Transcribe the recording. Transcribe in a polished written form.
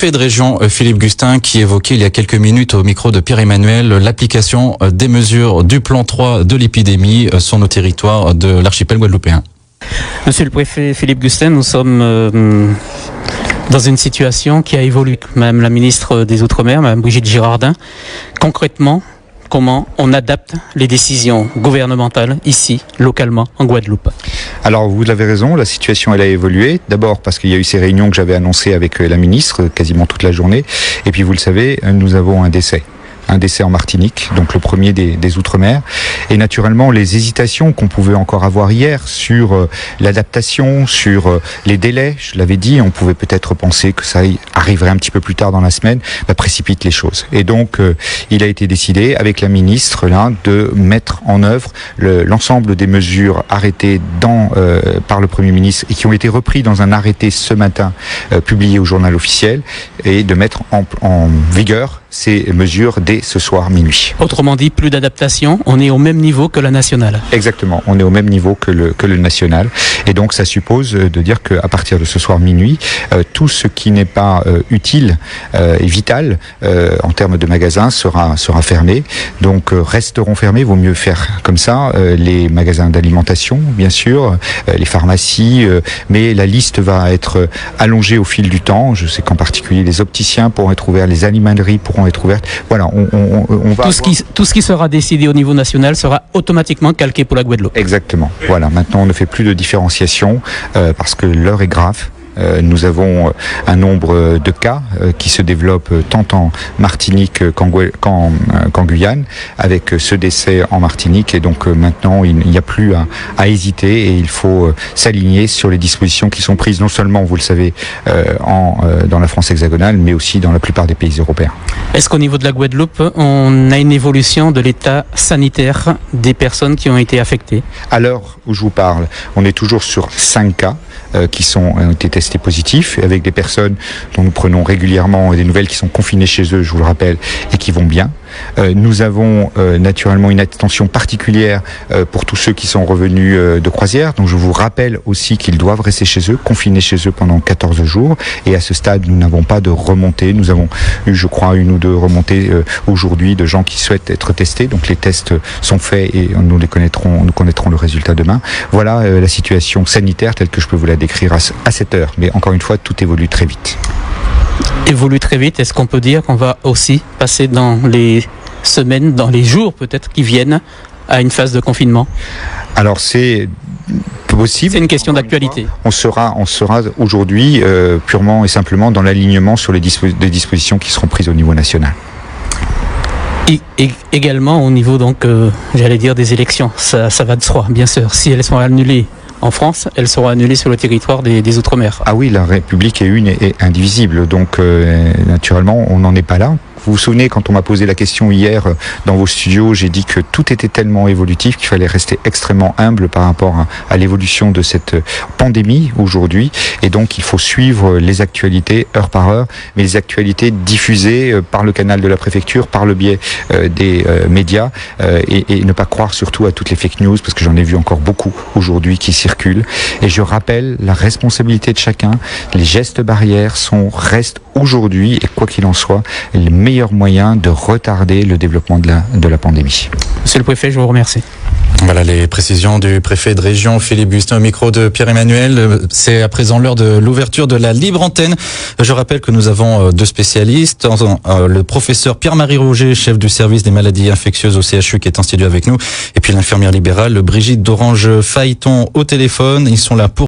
préfet de région Philippe Gustin qui évoquait il y a quelques minutes au micro de Pierre-Emmanuel l'application des mesures du plan 3 de l'épidémie sur nos territoires de l'archipel guadeloupéen. Monsieur le préfet Philippe Gustin, nous sommes dans une situation qui a évolué. Madame la ministre des Outre-mer, Madame Brigitte Girardin, concrètement, comment on adapte les décisions gouvernementales ici, localement, en Guadeloupe? Alors vous avez raison, la situation elle a évolué. D'abord parce qu'il y a eu ces réunions que j'avais annoncées avec la ministre quasiment toute la journée. Et puis vous le savez, nous avons un décès en Martinique, donc le premier des Outre-mer. Et naturellement, les hésitations qu'on pouvait encore avoir hier sur l'adaptation, sur les délais, je l'avais dit, on pouvait peut-être penser que ça arriverait un petit peu plus tard dans la semaine, précipite les choses. Et donc, il a été décidé avec la ministre là de mettre en œuvre l'ensemble des mesures arrêtées par le Premier ministre et qui ont été repris dans un arrêté ce matin publié au journal officiel et de mettre en vigueur ces mesures dès ce soir minuit. Autrement dit, plus d'adaptation, on est au même niveau que la nationale. Exactement, on est au même niveau que le national. Et donc ça suppose de dire qu'à partir de ce soir minuit, tout ce qui n'est pas utile et vital en termes de magasins sera fermé. Donc resteront fermés, vaut mieux faire comme ça, les magasins d'alimentation, bien sûr, les pharmacies, mais la liste va être allongée au fil du temps. Je sais qu'en particulier les opticiens pourront être ouverts, les animaleries pourront être ouvertes. Voilà, on va tout ce qui sera décidé au niveau national sera automatiquement calqué pour la Guadeloupe. Exactement. Voilà, maintenant on ne fait plus de différenciation parce que l'heure est grave. Nous avons un nombre de cas qui se développent tant en Martinique qu'en Guyane, avec ce décès en Martinique. Et donc maintenant, il n'y a plus à hésiter et il faut s'aligner sur les dispositions qui sont prises, non seulement, vous le savez, dans la France hexagonale, mais aussi dans la plupart des pays européens. Est-ce qu'au niveau de la Guadeloupe, on a une évolution de l'état sanitaire des personnes qui ont été affectées? À l'heure où je vous parle, on est toujours sur 5 cas qui ont été testés positifs, avec des personnes dont nous prenons régulièrement des nouvelles qui sont confinées chez eux, je vous le rappelle, et qui vont bien. Nous avons naturellement une attention particulière pour tous ceux qui sont revenus de croisière. Donc je vous rappelle aussi qu'ils doivent rester chez eux, confinés chez eux pendant 14 jours. Et à ce stade, nous n'avons pas de remontée. Nous avons eu, je crois, 1 ou 2 remontées aujourd'hui de gens qui souhaitent être testés. Donc les tests sont faits et nous connaîtrons le résultat demain. Voilà la situation sanitaire telle que je peux vous la décrire à cette heure. Mais encore une fois, tout évolue très vite. Évolue très vite. Est-ce qu'on peut dire qu'on va aussi passer dans les semaines, dans les jours peut-être qui viennent à une phase de confinement? Alors c'est possible. C'est une question d'actualité. On sera aujourd'hui purement et simplement dans l'alignement sur les dispositions qui seront prises au niveau national. Et également au niveau donc, j'allais dire des élections. Ça va de soi, bien sûr. Si elles sont annulées en France, elles seront annulées sur le territoire des Outre-mer. Ah oui, la République est une et indivisible. Donc, naturellement, on n'en est pas là. Vous vous souvenez, quand on m'a posé la question hier dans vos studios, j'ai dit que tout était tellement évolutif qu'il fallait rester extrêmement humble par rapport à l'évolution de cette pandémie aujourd'hui. Et donc, il faut suivre les actualités heure par heure, mais les actualités diffusées par le canal de la préfecture, par le biais des médias, et ne pas croire surtout à toutes les fake news, parce que j'en ai vu encore beaucoup aujourd'hui qui circulent. Et je rappelle la responsabilité de chacun. Les gestes barrières restent aujourd'hui, et quoi qu'il en soit, les meilleurs moyens de retarder le développement de la pandémie. Monsieur le préfet, je vous remercie. Voilà les précisions du préfet de région Philippe Gustin au micro de Pierre-Emmanuel. C'est à présent l'heure de l'ouverture de la libre antenne. Je rappelle que nous avons 2 spécialistes. Le professeur Pierre-Marie Roger, chef du service des maladies infectieuses au CHU qui est en studio avec nous. Et puis l'infirmière libérale Brigitte d'Orange-Phaïton au téléphone. Ils sont là pour